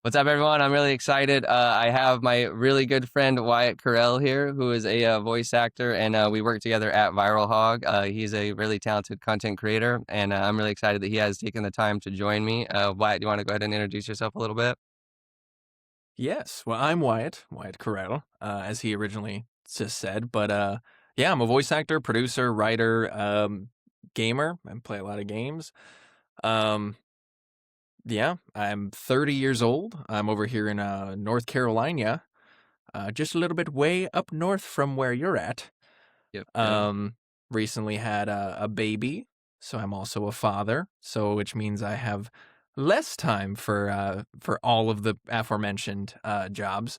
What's up, everyone? I'm really excited. I have my really good friend Wyatt Korell here, who is a voice actor, and we work together at ViralHog. He's a really talented content creator, and I'm really excited that he has taken the time to join me. Wyatt, do you want to go ahead and introduce yourself a little bit? Yes. Well, I'm Wyatt Korell, as he originally just said. But yeah, I'm a voice actor, producer, writer, gamer, and play a lot of games. Um, yeah, I'm 30 years old. I'm over here in North Carolina, just a little bit way up north from where you're at. Yep. Yep. Um, Recently had a baby, so I'm also a father. So which means I have less time for all of the aforementioned jobs.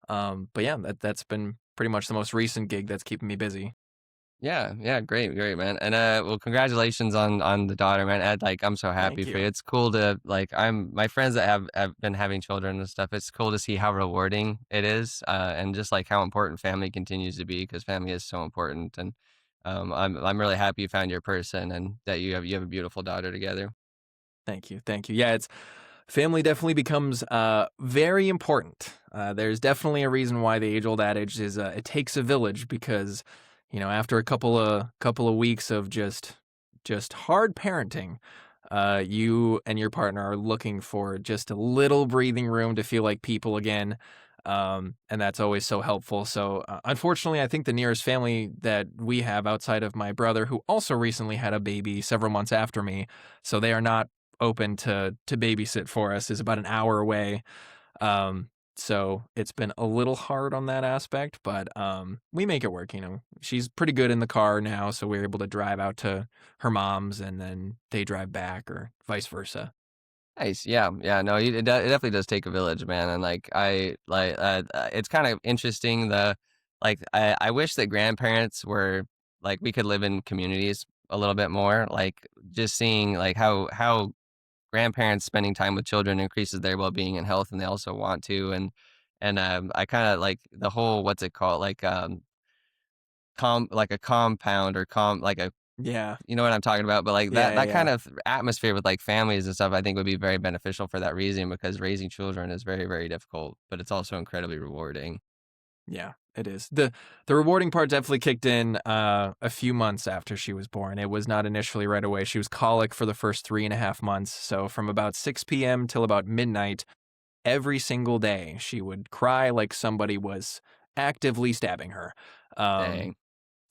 But yeah, that's been pretty much the most recent gig that's keeping me busy. Yeah, yeah, great, great, man. And well, congratulations on the daughter, man. Ed, like, I'm so happy Thank for you. you. It's cool to like, I'm my friends that have been having children and stuff. It's cool to see how rewarding it is, and just like how important family continues to be because family is so important. And I'm really happy you found your person and that you have a beautiful daughter together. Thank you. Thank you. Yeah, it's family definitely becomes very important. There's definitely a reason why the age-old adage is it takes a village because after a couple of weeks of just hard parenting, you and your partner are looking for just a little breathing room to feel like people again. And that's always so helpful. So, unfortunately, I think the nearest family that we have outside of my brother, who also recently had a baby several months after me, so they are not open to babysit for us, is about an hour away. Um, so it's been a little hard on that aspect, but we make it work. She's pretty good in the car now, so we're able to drive out to her mom's, and then they drive back, or vice versa. Nice. Yeah. Yeah. No, it definitely does take a village, man. And like, it's kind of interesting. I wish that grandparents were like, we could live in communities a little bit more. Like, just seeing like how grandparents spending time with children increases their well being and health, and they also want to. And I kind of like the whole, what's it called? Like a compound or like a Yeah, you know what I'm talking about? But like yeah, that kind yeah, of atmosphere with like families and stuff, I think would be very beneficial for that reason because raising children is very, very difficult, but it's also incredibly rewarding. yeah. It is. The rewarding part definitely kicked in a few months after she was born. It was not initially right away. She was colic for the first 3.5 months. So from about 6 p.m. till about midnight, every single day she would cry like somebody was actively stabbing her. Um, Dang.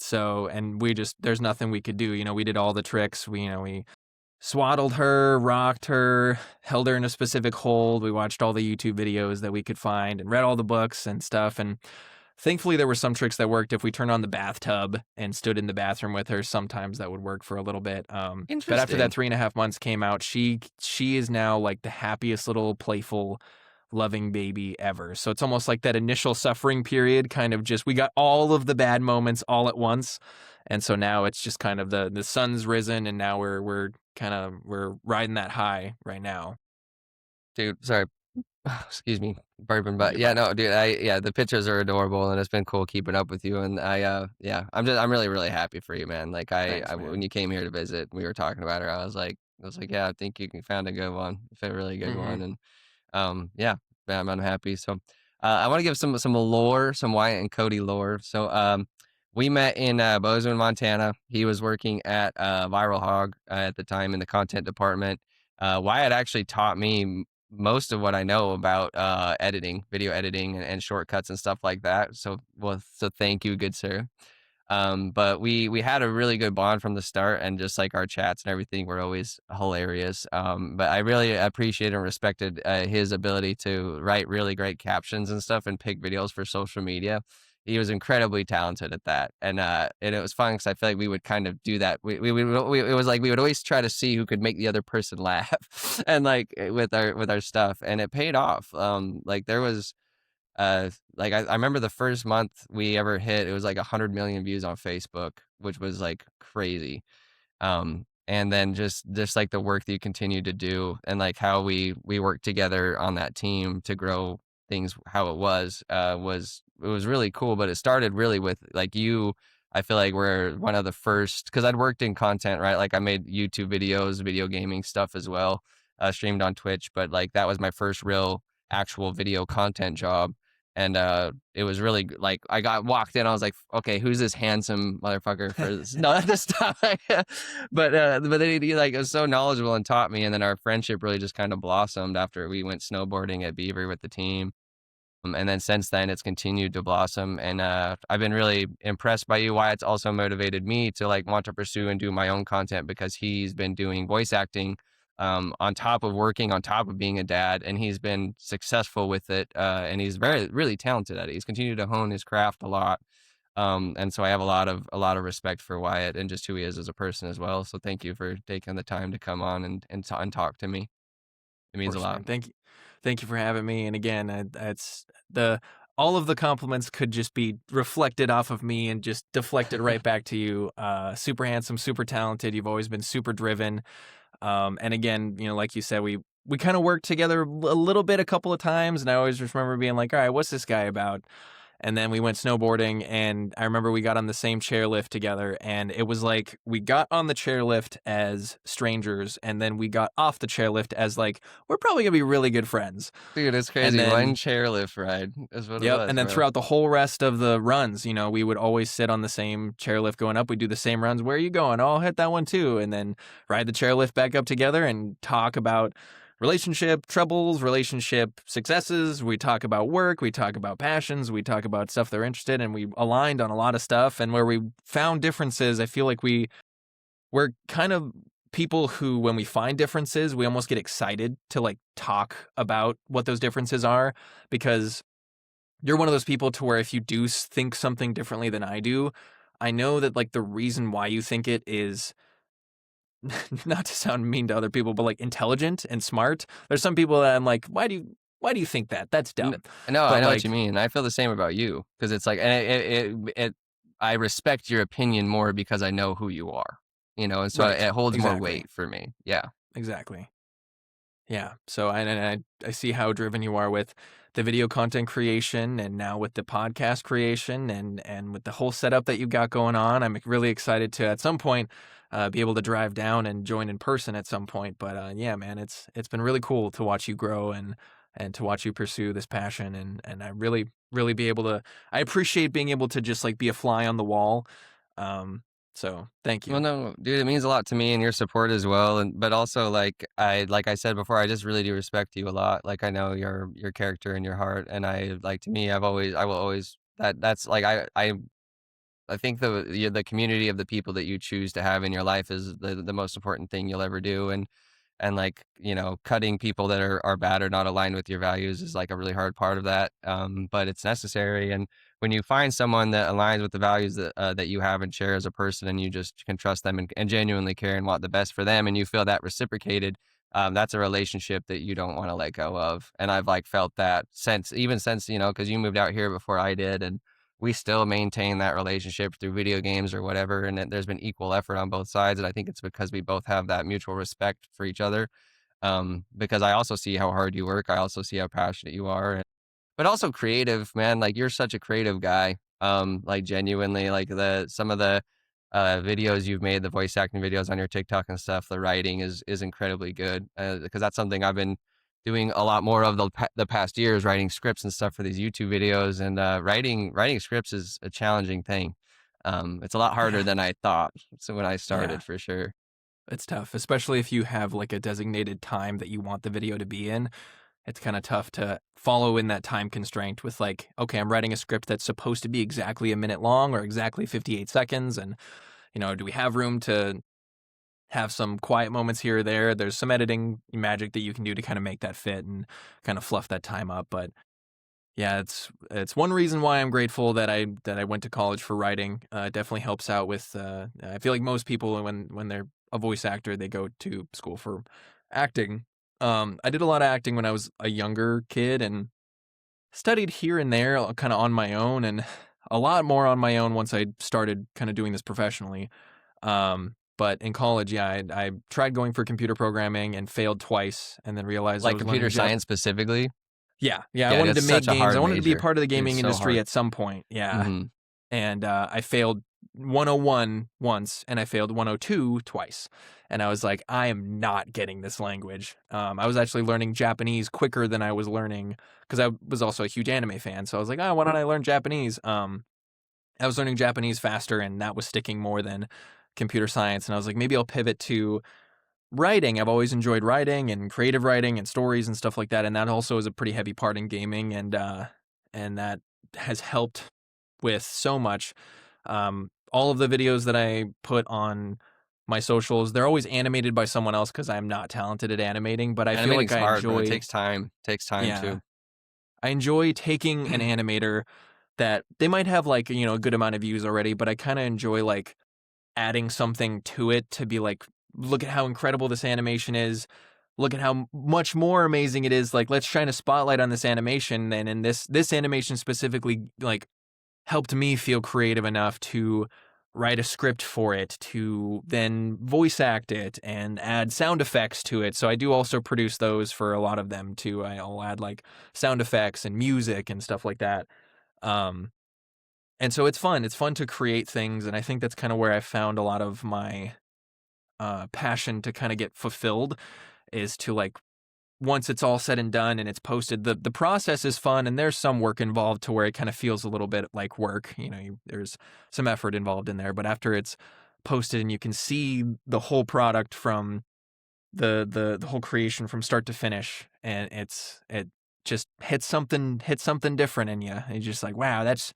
so and there's nothing we could do. We did all the tricks. We swaddled her, rocked her, held her in a specific hold. We watched all the YouTube videos that we could find and read all the books and stuff. And thankfully, there were some tricks that worked. If we turned on the bathtub and stood in the bathroom with her, sometimes that would work for a little bit. But after that Interesting. 3.5 months came out, she is now like the happiest little playful, loving baby ever. So it's almost like that initial suffering period, kind of just we got all of the bad moments all at once, and so now it's just kind of the sun's risen, and now we're riding that high right now. Dude, sorry. Excuse me, burping, but You're yeah, fine. no, dude, yeah, the pictures are adorable, and it's been cool keeping up with you. And yeah, I'm really, really happy for you, man. Like Thanks, when man. you came here to visit, we were talking about her. I was like, yeah, I think you can found a good one, a really good Hmm. one. And yeah, man, I'm happy. So, I want to give some lore, some Wyatt and Cody lore. So, we met in Bozeman, Montana. He was working at ViralHog at the time in the content department. Wyatt actually taught me most of what I know about editing, video editing, and shortcuts and stuff like that. So, well, so thank you, good sir. But we had a really good bond from the start, and just like our chats and everything were always hilarious. But I really appreciated and respected his ability to write really great captions and stuff and pick videos for social media. He was incredibly talented at that, and it was fun because I feel like we would kind of do that. It was like we would always try to see who could make the other person laugh, and like with our stuff, and it paid off. Like there was like I remember the first month we ever hit, it was like 100 million views on Facebook, which was like crazy. And then just like the work that you continue to do and like how we worked together on that team to grow things how it was it was really cool. But it started really with like you. I feel like we're one of the first because I'd worked in content, right? Like I made YouTube videos, video gaming stuff as well, streamed on Twitch, but like that was my first real actual video content job. And it was really like I got walked in. I was like, okay, who's this handsome motherfucker for this? No, this stuff. But then he like was so knowledgeable and taught me. And then our friendship really just kind of blossomed after we went snowboarding at Beaver with the team. And then since then, it's continued to blossom. And I've been really impressed by you. Wyatt's also motivated me to like want to pursue and do my own content because he's been doing voice acting on top of working, on top of being a dad, and he's been successful with it. And he's really talented at it. He's continued to hone his craft a lot. And so I have a lot of respect for Wyatt and just who he is as a person as well. So thank you for taking the time to come on and talk to me. It Of means a course, lot. man. Thank you for having me. And again, it's the all of the compliments could just be reflected off of me and just deflected right back to you. Super handsome, super talented. You've always been super driven. And again, like you said, we kind of worked together a little bit a couple of times, and I always just remember being like, all right, what's this guy about? And then we went snowboarding, and I remember we got on the same chairlift together, and it was like we got on the chairlift as strangers, and then we got off the chairlift as like, we're probably gonna be really good friends. Dude, it's And crazy. One then, chairlift ride is what it yep, was, and then bro. throughout the whole rest of the runs, we would always sit on the same chairlift going up. We'd do the same runs. Where are you going? Oh, I'll hit that one too. And then ride the chairlift back up together and talk about relationship troubles, relationship successes. We talk about work. We talk about passions. We talk about stuff they're interested in. We aligned on a lot of stuff. And where we found differences, I feel like we're kind of people who, when we find differences, we almost get excited to like talk about what those differences are, because you're one of those people to where if you do think something differently than I do, I know that like the reason why you think it is not to sound mean to other people, but like intelligent and smart. There's some people that I'm like, why do you think that? That's dumb. No, I But know what you like, mean. I feel the same about you because it's like, and I respect your opinion more because I know who you are, and so right, it holds more exactly, weight for me. Yeah. exactly. Yeah. So I see how driven you are with the video content creation, and now with the podcast creation, and with the whole setup that you've got going on. I'm really excited to at some point be able to drive down and join in person at some point. But yeah, man, it's been really cool to watch you grow and to watch you pursue this passion, and I really be able to. I appreciate being able to just like be a fly on the wall. Um, so thank Well, you. no, dude, it means a lot to me and your support as well. But also like I said before, I just really do respect you a lot. Like I know your character and your heart, and to me, I will always that's like I think the community of the people that you choose to have in your life is the most important thing you'll ever do. And like, cutting people that are bad or not aligned with your values is like a really hard part of that. But it's necessary. And when you find someone that aligns with the values that you have and share as a person, and you just can trust them and genuinely care and want the best for them, and you feel that reciprocated, that's a relationship that you don't want to let go of. And I've like felt that even since, because you moved out here before I did, and we still maintain that relationship through video games or whatever. And there's been equal effort on both sides. And I think it's because we both have that mutual respect for each other. Because I also see how hard you work. I also see how passionate you are, but also creative, man. Like you're such a creative guy. Like genuinely, like some of the videos you've made, the voice acting videos on your TikTok and stuff, the writing is incredibly good. Because that's something I've been doing a lot more of the past years, writing scripts and stuff for these YouTube videos. And writing scripts is a challenging thing. It's a lot harder Yeah. than I thought. So when I Yeah. started, for sure. It's tough, especially if you have like a designated time that you want the video to be in. It's kind of tough to follow in that time constraint with like, okay, I'm writing a script that's supposed to be exactly a minute long or exactly 58 seconds. And, do we have room to have some quiet moments here or there? There's some editing magic that you can do to kind of make that fit and kind of fluff that time up. But yeah, it's one reason why I'm grateful that I went to college for writing. It definitely helps out with. I feel like most people when they're a voice actor, they go to school for acting. I did a lot of acting when I was a younger kid and studied here and there, kind of on my own, and a lot more on my own once I started kind of doing this professionally. But in college, yeah, I tried going for computer programming and failed twice, and then realized I Like was learning computer science specifically. yeah, I Yeah, wanted to that's make such a games. I hard wanted to be a major. part of the Dude, gaming so industry hard. at some point. Yeah. Hmm. And I failed 101 once and I failed 102 twice. And I was like, I am not getting this language. I was actually learning Japanese quicker than I was learning because I was also a huge anime fan. So I was like, oh, why don't I learn Japanese? I was learning Japanese faster, and that was sticking more than computer science. And I was like, maybe I'll pivot to writing. I've always enjoyed writing and creative writing and stories and stuff like that. And that also is a pretty heavy part in gaming, and that has helped with so much. All of the videos that I put on my socials, they're always animated by someone else because I'm not talented at animating, but I feel like Animating's I hard, bro. It enjoy, takes time. Takes time yeah, too. I enjoy taking an animator that they might have like, a good amount of views already, but I kind of enjoy like adding something to it to be like, look at how incredible this animation is. Look at how much more amazing it is. Like, let's shine a spotlight on this animation. And in this animation specifically, like, helped me feel creative enough to write a script for it, to then voice act it and add sound effects to it. So I do also produce those for a lot of them too. I'll add like sound effects and music and stuff like that. Um, and so it's fun. It's fun to create things, and I think that's kind of where I found a lot of my passion to kind of get fulfilled is to like once it's all said and done and it's posted, the process is fun and there's some work involved to where it kind of feels a little bit like work. There's some effort involved in there, but after it's posted and you can see the whole product from the whole creation from start to finish, and it just hits something different in you. And you're just like, wow, that's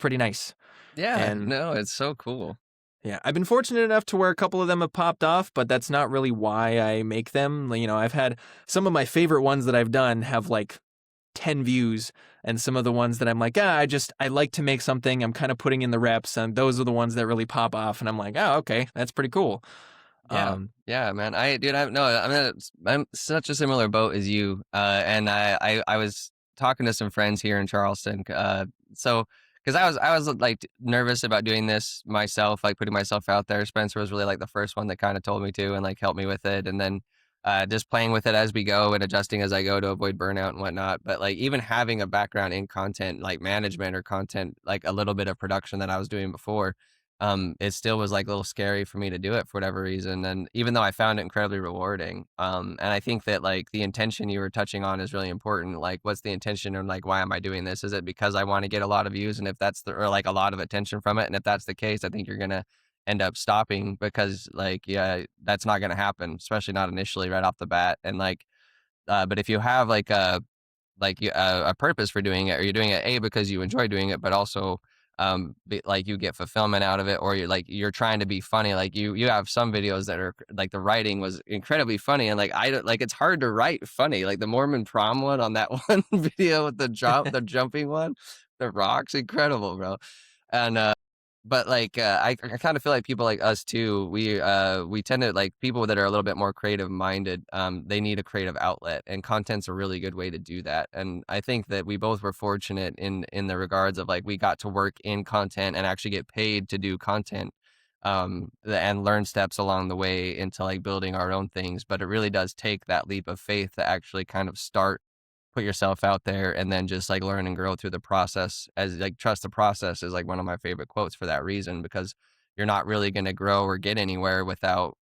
pretty nice. Yeah, And no, it's so cool. yeah, I've been fortunate enough to where a couple of them have popped off, but that's not really why I make them. I've had some of my favorite ones that I've done have like 10 views, and some of the ones that I'm like, I like to make something. I'm kind of putting in the reps, and those are the ones that really pop off. And I'm like, oh, okay, that's pretty cool. Yeah. Um, Yeah, man. I'm such a similar boat as you. And I was talking to some friends here in Charleston. So because I was like nervous about doing this myself, like putting myself out there. Spencer was really like the first one that kind of told me to and like helped me with it. And then just playing with it as we go and adjusting as I go to avoid burnout and whatnot. But like even having a background in content like management or content, like a little bit of production that I was doing before, it still was like a little scary for me to do it for whatever reason. And even though I found it incredibly rewarding, and I think that like the intention you were touching on is really important. Like, what's the intention and like why am I doing this? Is it because I want to get a lot of views, and if that's the or like a lot of attention from it, and if that's the case, I think you're gonna end up stopping because like yeah, that's not gonna happen, especially not initially right off the bat. And like, but if you have a purpose for doing it, or you're doing it because you enjoy doing it, but also like you get fulfillment out of it, or you're trying to be funny. Like you have some videos that are like the writing was incredibly funny, and like I don't like it's hard to write funny. Like the Mormon prom one on that one video with the jumping one, the rocks, incredible, bro. And but like I kind of feel like people like us too, we tend to like people that are a little bit more creative minded, they need a creative outlet, and content's a really good way to do that. And I think that we both were fortunate in the regards of like we got to work in content and actually get paid to do content, and learn steps along the way into like building our own things. But it really does take that leap of faith to actually kind of put yourself out there and then just like learn and grow through the process. As like trust the process is like one of my favorite quotes for that reason, because you're not really going to grow or get anywhere without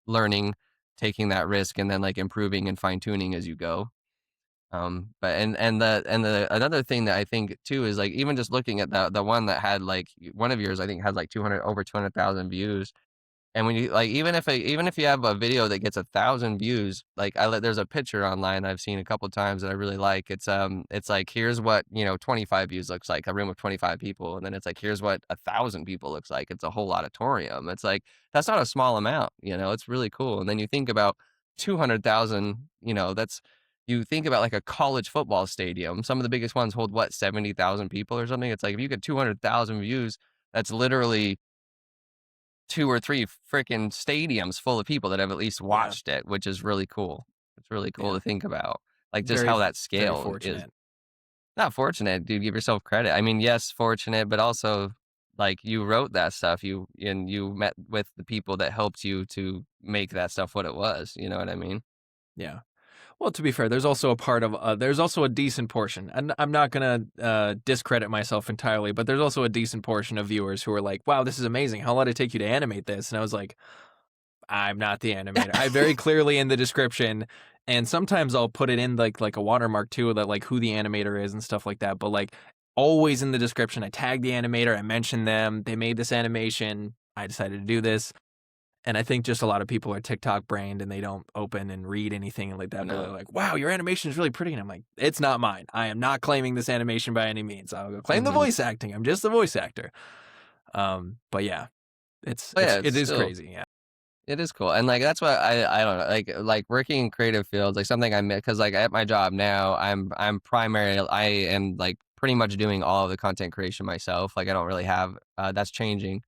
learning, taking that risk, and then like improving and fine tuning as you go. But and the another thing that I think too is like even just looking at the one that had like one of yours, I think had like 200 over 200,000 views. And when you like, even if you have a video that gets 1,000 views, like there's a picture online I've seen a couple times that I really like. It's like here's what 25 views looks like, a room of 25 people, and then it's like here's what 1,000 people looks like. It's a whole auditorium. It's like that's not a small amount, It's really cool. And then you think about 200,000, that's you think about like a college football stadium. Some of the biggest ones hold what 70,000 people or something. It's like if you get 200,000 views, that's literally two or three freaking stadiums full of people that have at least yeah, watched it, which is really cool. It's really cool yeah, to think about, like just very, how that very scale is. fortunate. Not fortunate, dude. Give yourself credit. I mean, yes, fortunate, but also like you wrote that stuff. You met with the people that helped you to make that stuff what it was. You know what I mean? Yeah. Well, to be fair, there's also a part of there's also a decent portion, and I'm not gonna discredit myself entirely, but there's also a decent portion of viewers who are like, "Wow, this is amazing! How long did it take you to animate this?" And I was like, "I'm not the animator." I very clearly in the description, and sometimes I'll put it in like a watermark too, that like who the animator is and stuff like that. But like always in the description, I tag the animator, I mention them, they made this animation, I decided to do this. And I think just a lot of people are TikTok brained and they don't open and read anything like that. But they're No, like, wow, your animation is really pretty. And I'm like, it's not mine. I am not claiming this animation by any means. I'll go claim the hmm voice acting. I'm just the voice actor. But yeah, but yeah, it's it is still crazy. Yeah. it is cool, and like that's what I don't know, like working in creative fields, like something I met because like at my job now, I am like pretty much doing all of the content creation myself. Like I don't really have that's changing,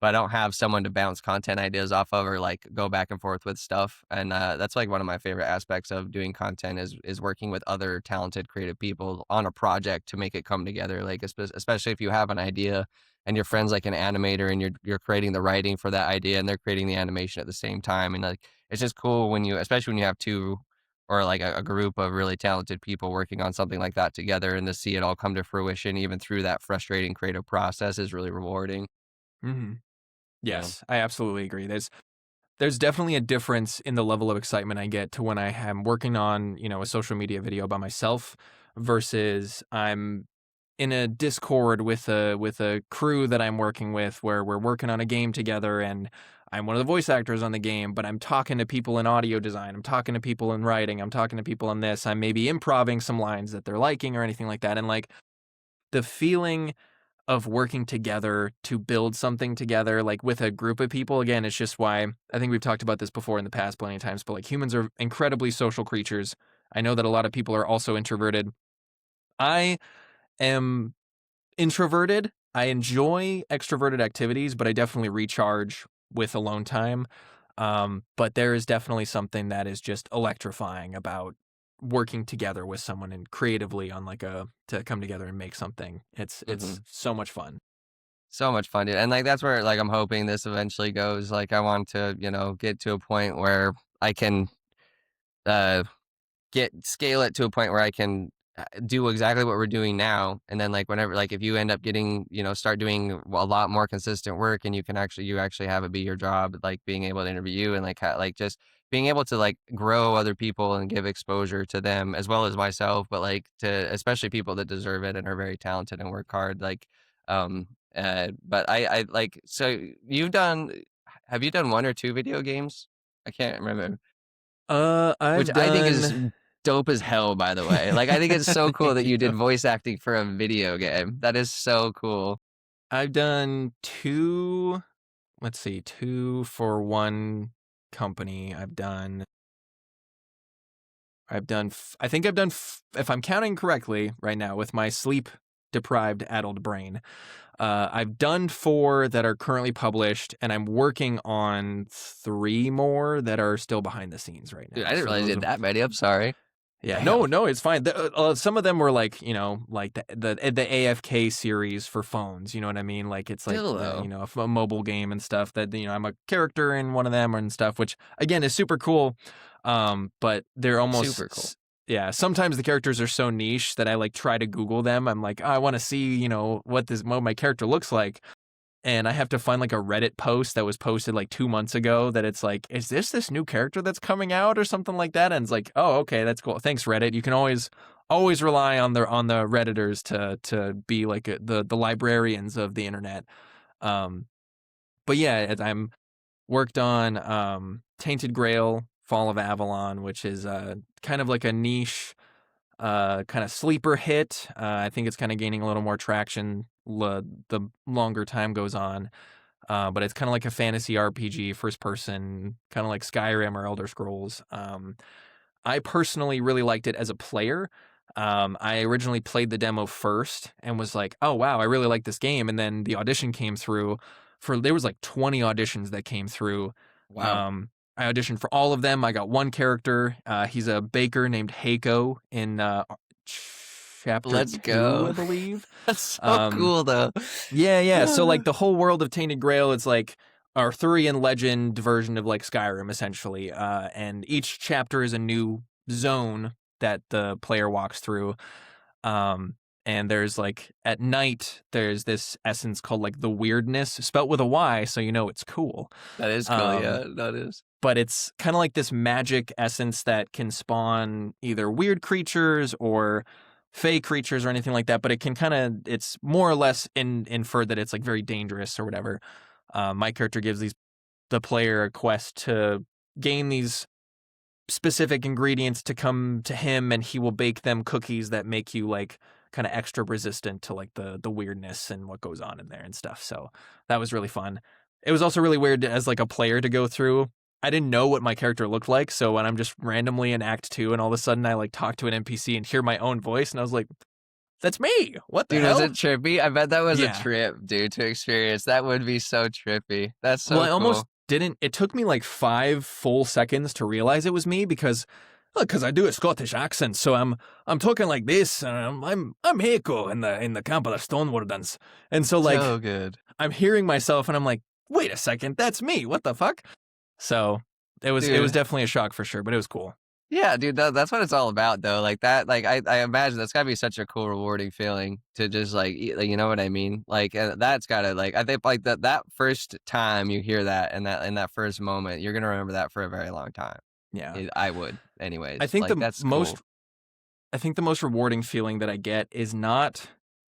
but I don't have someone to bounce content ideas off of or like go back and forth with stuff. And that's like one of my favorite aspects of doing content is working with other talented creative people on a project to make it come together. Like especially if you have an idea and your friend's like an animator and you're creating the writing for that idea and they're creating the animation at the same time. And like it's just cool when you, especially when you have two or like a group of really talented people working on something like that together, and to see it all come to fruition even through that frustrating creative process is really rewarding. Hmm. Yeah. Yes, I absolutely agree. There's definitely a difference in the level of excitement I get to when I am working on, a social media video by myself versus I'm in a Discord with a crew that I'm working with where we're working on a game together and I'm one of the voice actors on the game, but I'm talking to people in audio design, I'm talking to people in writing, I'm talking to people in this, I'm maybe improvising some lines that they're liking or anything like that. And like the feeling of working together to build something together, like with a group of people. Again, it's just why I think we've talked about this before in the past plenty of times, but like humans are incredibly social creatures. I know that a lot of people are also introverted. I am introverted. I enjoy extroverted activities, but I definitely recharge with alone time. But there is definitely something that is just electrifying about working together with someone and creatively on like to come together and make something. hmm It's so much fun. So much fun, dude. And like that's where like I'm hoping this eventually goes. Like I want to, get to a point where I can uh get scale it to a point where I can do exactly what we're doing now. And then like whenever like if you end up getting, start doing a lot more consistent work and you actually have it be your job, like being able to interview you and like like just being able to like grow other people and give exposure to them as well as myself, but like to especially people that deserve it and are very talented and work hard. Like but I like so you've done have you done one or two video games? I can't remember. Which I've I think is done dope as hell, by the way. Like, I think it's so cool that thank you did you. voice acting for a video game. That is so cool. I've done two, let's see, two for one company. I think I've done, if I'm counting correctly right now with my sleep deprived adult brain, I've done four that are currently published, and I'm working on three more that are still behind the scenes right Dude, I now. didn't So realize you those did are, that many. I'm sorry. yeah, Damn. no, it's fine. Some of them were like, like the AFK series for phones. You know what I mean? Like it's like Still, though. a mobile game and stuff that I'm a character in one of them and stuff, which again is super cool. But they're almost Super cool. yeah. Sometimes the characters are so niche that I like try to Google them. I'm like, oh, I want to see what my character looks like. And I have to find like a Reddit post that was posted like 2 months ago that it's like, is this new character that's coming out or something like that? And it's like, oh, okay, that's cool. Thanks, Reddit. You can always rely on the Redditors to be like the librarians of the internet. Um, but yeah, I'm worked on Tainted Grail, Fall of Avalon, which is kind of like a niche kind of sleeper hit. I think it's kind of gaining a little more traction the longer time goes on. But it's kind of like a fantasy RPG, first person, kind of like Skyrim or Elder Scrolls. I personally really liked it as a player. I originally played the demo first and was like, oh, wow, I really like this game. And then the audition came through there was like 20 auditions that came through. Wow. I auditioned for all of them. I got one character. He's a baker named Heiko in chapter Let's 2, I go. believe. That's so Um, cool, though. yeah. So like the whole world of Tainted Grail, it's like Arthurian legend version of like Skyrim, essentially. And each chapter is a new zone that the player walks through. Um, and there's like at night, there's this essence called like the weirdness, spelt with a Y, so you know it's cool. That is cool. Um, Yeah, that is. but it's kind of like this magic essence that can spawn either weird creatures or fey creatures or anything like that. But it can kind of, it's more or less inferred that it's like very dangerous or whatever. My character gives the player a quest to gain these specific ingredients to come to him, and he will bake them cookies that make you like kind of extra resistant to like the weirdness and what goes on in there and stuff. So that was really fun. It was also really weird as like a player to go through. I didn't know what my character looked like, so when I'm just randomly in Act 2 and all of a sudden I like talk to an NPC and hear my own voice, and I was like, that's me. What the Dude, was hell? it trippy? I bet that was a Yeah. trip, dude, to experience. That would be so trippy. That's Well, so I cool. almost didn't. It took me like 5 full seconds to realize it was me because I do a Scottish accent, so I'm talking like this, and I'm Heiko in the camp of the Stonewardens, and so like So good. I'm hearing myself, and I'm like, wait a second, that's me. What the fuck? So it was Dude. definitely a shock for sure, but it was cool. Yeah, dude, that's what it's all about, though. Like that, like I imagine that's gotta be such a cool, rewarding feeling to just like, like, you know what I mean? Like that's gotta like I think like that first time you hear that and that in that first moment, you're gonna remember that for a very long time. Yeah, I would, I anyways. think Like the that's most cool. I think the most rewarding feeling that I get is not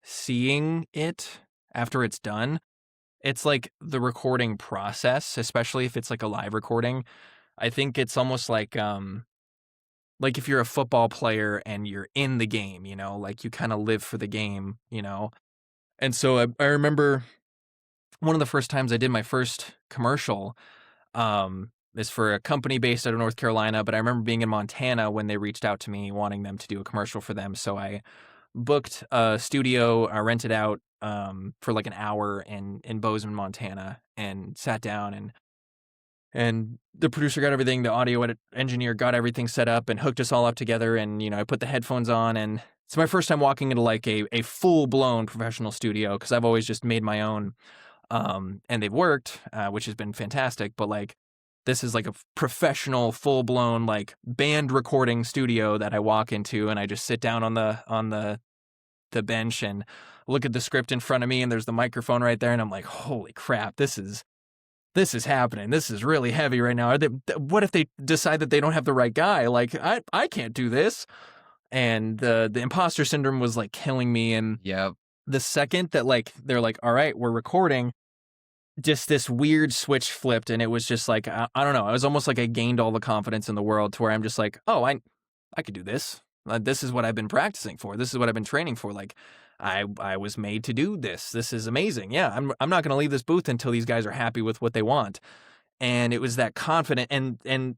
seeing it after it's done. It's like the recording process, especially if it's like a live recording. I think it's almost like if you're a football player and you're in the game, you know, like you kind of live for the game, you know. And so I remember one of the first times I did my first commercial is for a company based out of North Carolina, but I remember being in Montana when they reached out to me wanting them to do a commercial for them. So I booked a studio, I rented out for like an hour in Bozeman, Montana, and sat down and the producer got everything, the engineer got everything set up and hooked us all up together. And, you know, I put the headphones on, and it's my first time walking into like a full blown professional studio, because I've always just made my own. And they've worked, which has been fantastic. But like, this is like a professional, full blown like band recording studio that I walk into, and I just sit down on the bench and look at the script in front of me, and there's the microphone right there, and I'm like, holy crap, this is happening. This is really heavy right now. What if they decide that they don't have the right guy? Like, I can't do this. And the imposter syndrome was like killing me. And Yep. the second that like they're like, all right, we're recording, just this weird switch flipped, and it was just like I don't know. It was almost like I gained all the confidence in the world to where I'm just like, oh, I could do this. This is what I've been practicing for. This is what I've been training for. Like, I was made to do this. This is amazing. Yeah, I'm not going to leave this booth until these guys are happy with what they want. And it was that confident, and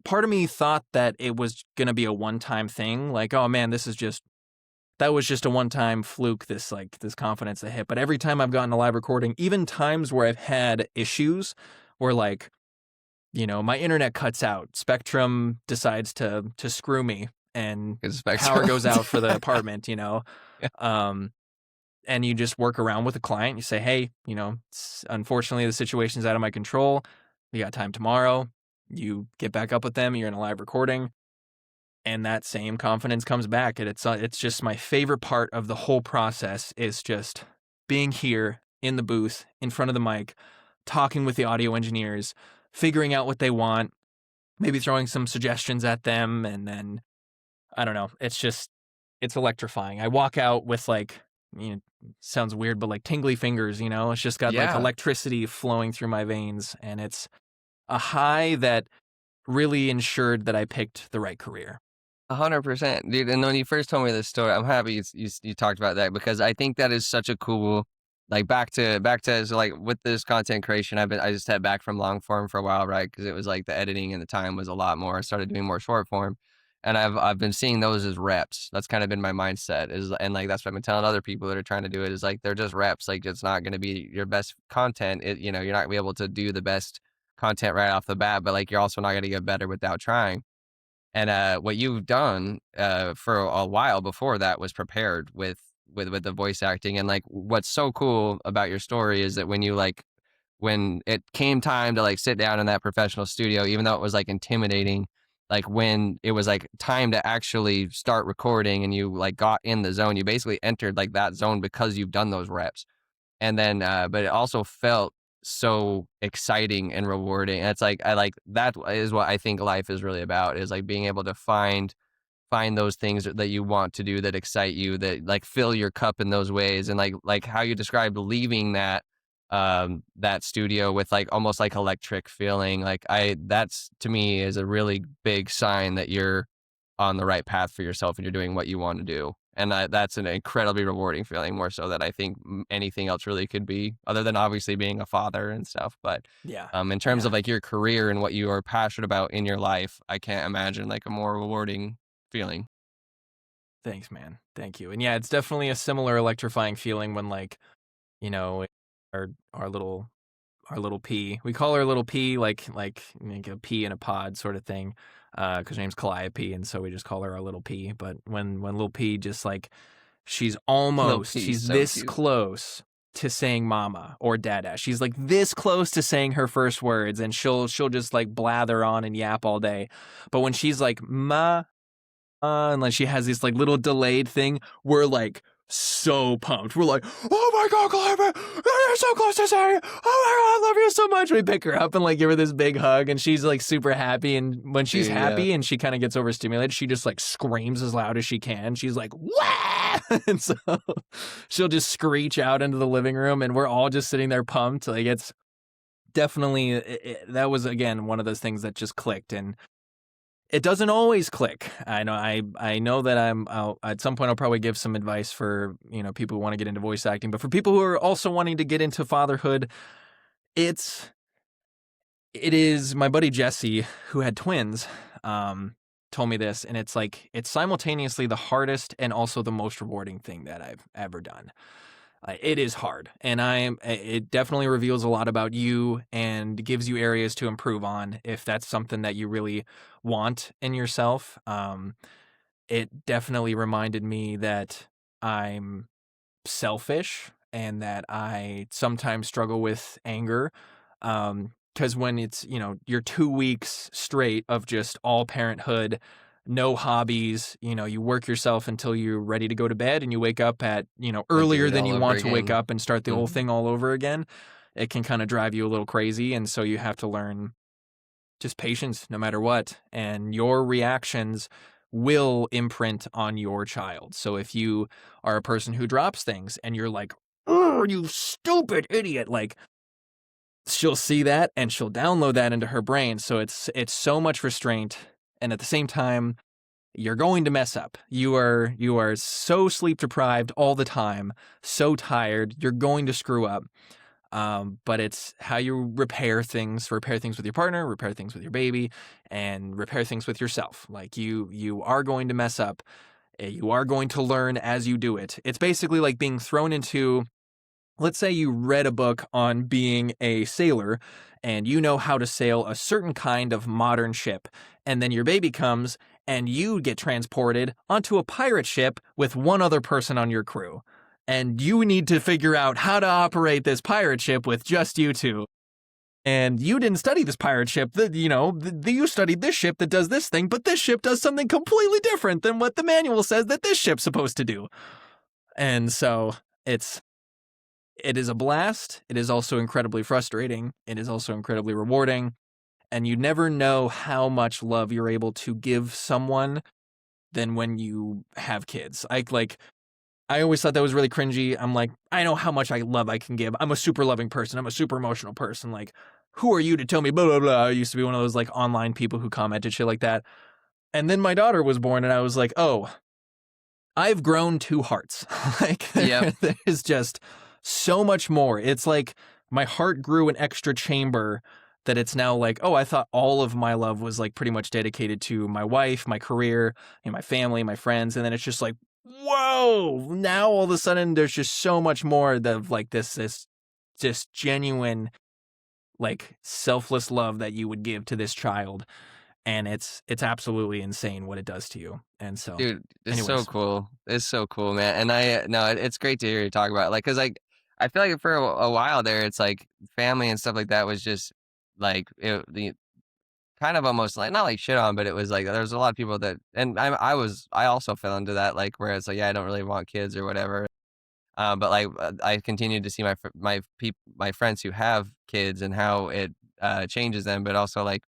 part of me thought that it was going to be a one-time thing. Like, oh man, that was just a one-time fluke, this confidence that hit. But every time I've gotten a live recording, even times where I've had issues where like, you know, my internet cuts out, Spectrum decides to screw me, and power goes out for the apartment, you know. Yeah. And you just work around with the client. You say, hey, you know, unfortunately the situation's out of my control. We got time tomorrow. You get back up with them. You're in a live recording. And that same confidence comes back. And it's just my favorite part of the whole process is just being here in the booth, in front of the mic, talking with the audio engineers, figuring out what they want, maybe throwing some suggestions at them. And then, I don't know, it's electrifying. I walk out with like, you know, sounds weird, but like tingly fingers, you know, it's just got like Yeah. electricity flowing through my veins. And it's a high that really ensured that I picked the right career. 100%, dude. And when you first told me this story, I'm happy you talked about that, because I think that is such a cool, like back to so like with this content creation, I just had back from long form for a while, right? Because it was like the editing and the time was a lot more. I started doing more short form, and I've been seeing those as reps. That's kind of been my mindset and like that's what I've been telling other people that are trying to do it is like they're just reps. Like it's not going to be your best content. You know, you're not gonna be able to do the best content right off the bat, but like you're also not going to get better without trying. And what you've done for a while before that was prepared with the voice acting. And like what's so cool about your story is that when it came time to like sit down in that professional studio, even though it was like intimidating, like when it was like time to actually start recording and you like got in the zone, you basically entered like that zone because you've done those reps. And then but it also felt so exciting and rewarding. And it's like I like that is what I think life is really about, is like being able to find those things that you want to do that excite you, that like fill your cup in those ways. And like how you described leaving that studio with like almost like electric feeling, like that's to me is a really big sign that you're on the right path for yourself and you're doing what you want to do. And that's an incredibly rewarding feeling, more so that I think anything else really could be, other than obviously being a father and stuff. But Yeah. in terms of Yeah. like your career and what you are passionate about in your life, I can't imagine like a more rewarding feeling. Thanks, man. Thank you. And yeah, it's definitely a similar electrifying feeling when like, you know, our little our little pea. We call her little pea, like a pea in a pod sort of thing, because her name's Calliope, and so we just call her our little pea. But when little pea just like Lil P, she's so this cute. close to saying mama or dada. She's like this close to saying her first words, and she'll just like blather on and yap all day. But when she's like ma and like she has this like little delayed thing, we're like so pumped. We're like, oh my god, Climate, you're so close to saying, oh my god, I love you so much. We pick her up and like give her this big hug, and she's like super happy. And when she's Dude, yeah. happy and she kind of gets overstimulated, she just like screams as loud as she can. She's like, wah! And so she'll just screech out into the living room, and we're all just sitting there pumped. Like it's definitely that was again one of those things that just clicked. And it doesn't always click. I know that at some point I'll probably give some advice for, people who want to get into voice acting, but for people who are also wanting to get into fatherhood, it is my buddy Jesse, who had twins, told me this, and it's like it's simultaneously the hardest and also the most rewarding thing that I've ever done. It is hard, and it definitely reveals a lot about you and gives you areas to improve on if that's something that you really want in yourself. It definitely reminded me that I'm selfish and that I sometimes struggle with anger. Because when it's, you're 2 weeks straight of just all parenthood, no hobbies, you work yourself until you're ready to go to bed and you wake up at, Like do earlier it than all you over want to wake again. up and start the whole Mhm. thing all over again. It can kind of drive you a little crazy. And so you have to learn just patience no matter what. And your reactions will imprint on your child. So if you are a person who drops things and you're like, oh, you stupid idiot, like she'll see that and she'll download that into her brain. So it's so much restraint. And at the same time, you're going to mess up. You are so sleep deprived all the time, so tired, you're going to screw up. But it's how you repair things with your partner, repair things with your baby, and repair things with yourself. Like you are going to mess up. You are going to learn as you do it. It's basically like being thrown into, let's say you read a book on being a sailor and you know how to sail a certain kind of modern ship, and then your baby comes and you get transported onto a pirate ship with one other person on your crew. And you need to figure out how to operate this pirate ship with just you two. And you didn't study this pirate ship. You studied this ship that does this thing, but this ship does something completely different than what the manual says that this ship's supposed to do. And so it is a blast. It is also incredibly frustrating. It is also incredibly rewarding. And you never know how much love you're able to give someone than when you have kids. I always thought that was really cringy. I'm like, I know how much love I can give. I'm a super loving person. I'm a super emotional person. Like, who are you to tell me blah, blah, blah? I used to be one of those like online people who commented shit like that. And then my daughter was born and I was like, oh, I've grown two hearts. Like Yep. there's just so much more. It's like my heart grew an extra chamber that it's now like, oh, I thought all of my love was like pretty much dedicated to my wife, my career, my family, my friends. And then it's just like, whoa, now all of a sudden there's just so much more of like this just genuine, like selfless love that you would give to this child. And it's absolutely insane what it does to you. And so, Dude, it's so anyways. cool. It's so cool, man. And no, it's great to hear you talk about it. Like, cause like I feel like for a while there, it's like family and stuff like that was just like kind of almost like not like shit on, but it was like there's a lot of people that, and I also fell into that, like where it's like, yeah, I don't really want kids or whatever. But like I continued to see my friends who have kids and how it changes them, but also like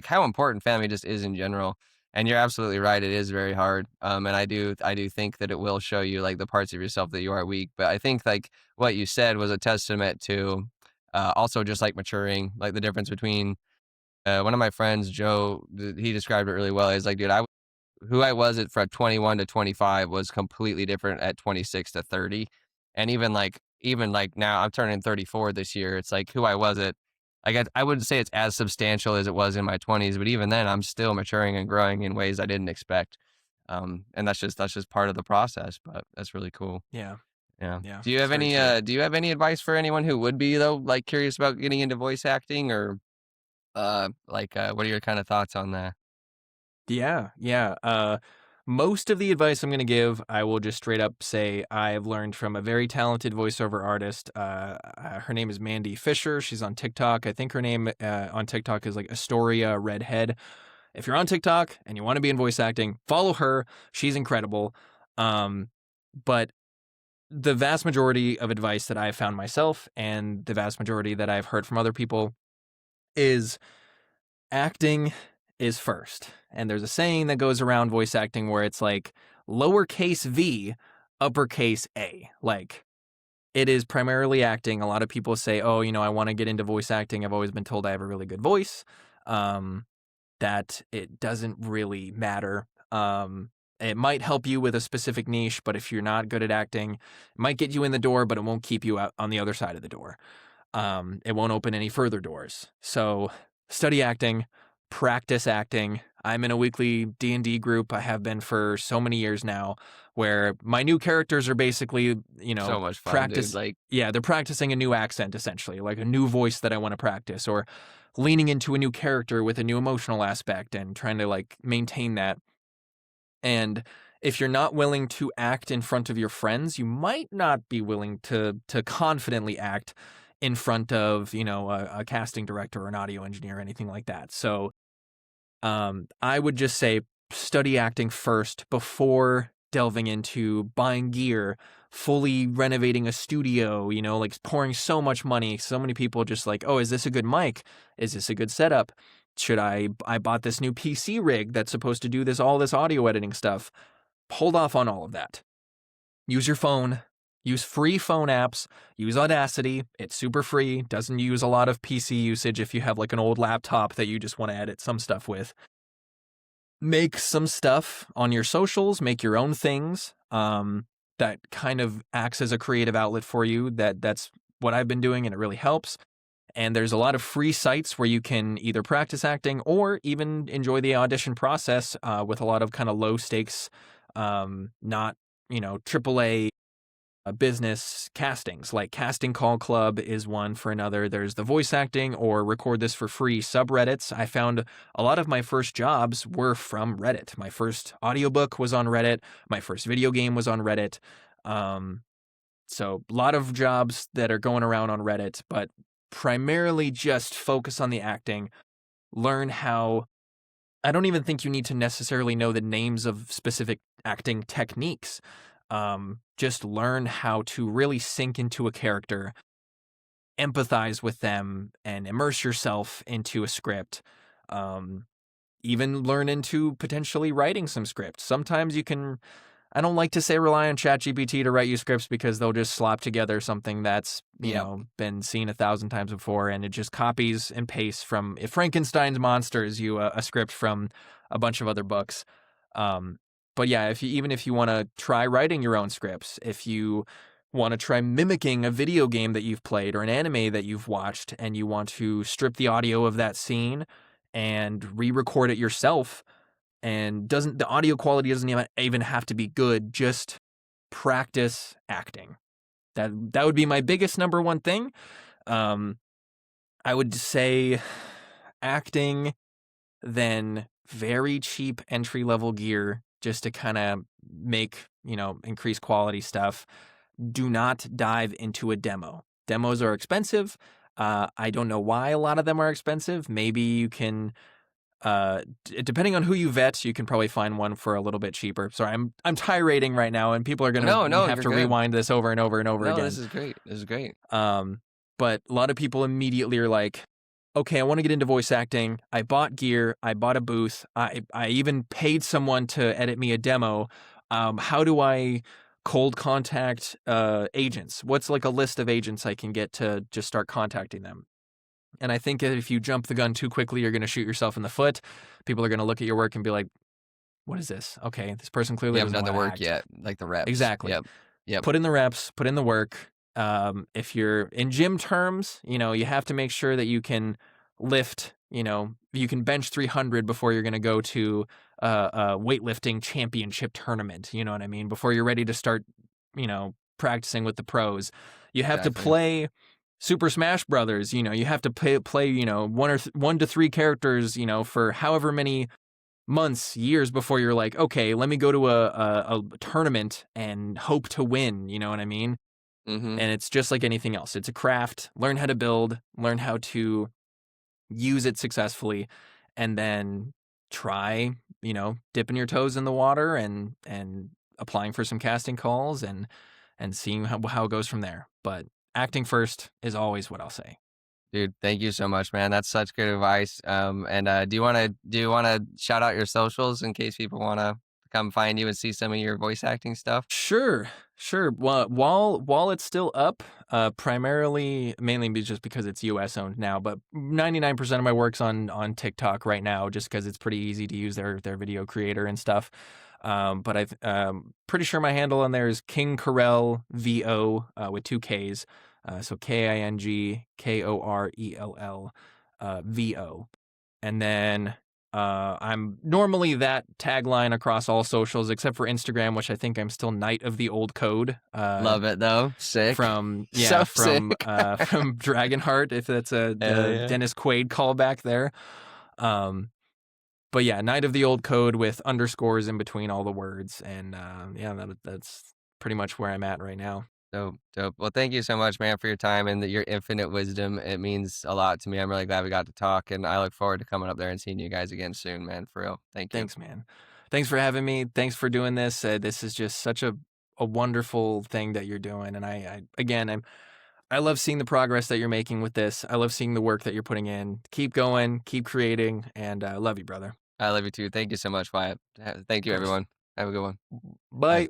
how important family just is in general. And you're absolutely right; it is very hard. And I do think that it will show you like the parts of yourself that you are weak. But I think like what you said was a testament to also just like maturing, like the difference between one of my friends, Joe, he described it really well. He's like, dude, who I was at from 21 to 25 was completely different at 26 to 30. And even like now I'm turning 34 this year. It's like who I was at, I wouldn't say it's as substantial as it was in my 20s, but even then I'm still maturing and growing in ways I didn't expect. And that's just part of the process, but that's really cool. Yeah, Yeah. yeah, Do you it's have very any true. do you have any advice for anyone who would be though like curious about getting into voice acting or what are your kind of thoughts on that? Yeah, yeah. Most of the advice I'm going to give, I will just straight up say I've learned from a very talented voiceover artist. Her name is Mandy Fisher. She's on TikTok. I think her name on TikTok is like Astoria Redhead. If you're on TikTok and you want to be in voice acting, follow her. She's incredible. Um, but the vast majority of advice that I've found myself and the vast majority that I've heard from other people is acting is first. And there's a saying that goes around voice acting where it's like lowercase v, uppercase A. Like it is primarily acting. A lot of people say, oh, I want to get into voice acting. I've always been told I have a really good voice. That it doesn't really matter. It might help you with a specific niche, but if you're not good at acting, it might get you in the door, but it won't keep you out on the other side of the door. It won't open any further doors. So study acting, practice acting. I'm in a weekly D&D group. I have been for so many years now, where my new characters are basically, So much fun, dude. practice. Like Yeah, they're practicing a new accent essentially, like a new voice that I want to practice, or leaning into a new character with a new emotional aspect and trying to like maintain that. And if you're not willing to act in front of your friends, you might not be willing to confidently act in front of, a casting director or an audio engineer or anything like that. So I would just say study acting first before delving into buying gear, fully renovating a studio, like pouring so much money. So many people just like, oh, is this a good mic? Is this a good setup? I bought this new PC rig that's supposed to do all this audio editing stuff. Hold off on all of that. Use your phone. Use free phone apps. Use Audacity. It's super free. Doesn't use a lot of PC usage if you have like an old laptop that you just want to edit some stuff with. Make some stuff on your socials. Make your own things. That kind of acts as a creative outlet for you. That's what I've been doing, and it really helps. And there's a lot of free sites where you can either practice acting or even enjoy the audition process with a lot of kind of low stakes, not, AAA business castings. Like Casting Call Club is one for another. There's the voice acting or record this for free subreddits. I found a lot of my first jobs were from Reddit. My first audiobook was on Reddit. My first video game was on Reddit. So a lot of jobs that are going around on Reddit, but primarily just focus on the acting. Learn how. I don't even think you need to necessarily know the names of specific acting techniques. Just learn how to really sink into a character, empathize with them, and immerse yourself into a script. Even learn into potentially writing some scripts. Sometimes you can. I don't like to say rely on ChatGPT to write you scripts because they'll just slop together something that's, yep. Been seen 1,000 times before, and it just copies and pastes from if Frankenstein's monsters you a script from a bunch of other books. But yeah, even if you want to try writing your own scripts, if you want to try mimicking a video game that you've played or an anime that you've watched and you want to strip the audio of that scene and re-record it yourself, and the audio quality doesn't even have to be good, just practice acting. That would be my biggest number one thing. I would say acting, then very cheap entry level gear just to kind of make, increase quality stuff. Do not dive into a demo. Demos are expensive. I don't know why a lot of them are expensive. Maybe you can Depending on who you vet, you can probably find one for a little bit cheaper. Sorry, I'm tirading right now, and people are gonna No, have you're to good. rewind this over and over and over No, again. this is great. This is great. But a lot of people immediately are like, okay, I want to get into voice acting. I bought gear. I bought a booth. I even paid someone to edit me a demo. How do I cold contact agents? What's like a list of agents I can get to just start contacting them? And I think if you jump the gun too quickly, you're going to shoot yourself in the foot. People are going to look at your work and be like, what is this? Okay, this person You clearly haven't doesn't done the want to work act. yet, like the reps. Exactly. Yep. Put in the reps, put in the work. If you're in gym terms, you have to make sure that you can lift, you can bench 300 before you're going to go to a weightlifting championship tournament. You know what I mean? Before you're ready to start, practicing with the pros. You have to Exactly. play Super Smash Brothers. You have to play, one to three characters, for however many months, years before you're like, okay, let me go to a tournament and hope to win. You know what I mean? Mm-hmm. And it's just like anything else. It's a craft. Learn how to build, learn how to use it successfully, and then try, dipping your toes in the water and applying for some casting calls and seeing how it goes from there. But acting first is always what I'll say. Dude, thank you so much, man. That's such good advice. And do you wanna shout out your socials in case people wanna come find you and see some of your voice acting stuff? Sure. Well, while it's still up, mainly just because it's US owned now, but 99% of my work's on TikTok right now, just because it's pretty easy to use their video creator and stuff. But I'm pretty sure my handle on there is King Korell VO with two Ks. So KingKorell VO. And then I'm normally that tagline across all socials except for Instagram, which I think I'm still Knight of the Old Code. Love it though. Sick. From So from sick. from Dragonheart, if that's the Yeah. Dennis Quaid callback there. But yeah, Knight of the Old Code with underscores in between all the words, and that's pretty much where I'm at right now. Dope. Well, thank you so much, man, for your time and your infinite wisdom. It means a lot to me. I'm really glad we got to talk, and I look forward to coming up there and seeing you guys again soon, man. For real. Thank you. Thanks, man. Thanks for having me. Thanks for doing this. This is just such a wonderful thing that you're doing, and I love seeing the progress that you're making with this. I love seeing the work that you're putting in. Keep going, keep creating, and I love you, brother. I love you too. Thank you so much, Wyatt. Thank you, Of course. everyone. Have a good one. Bye.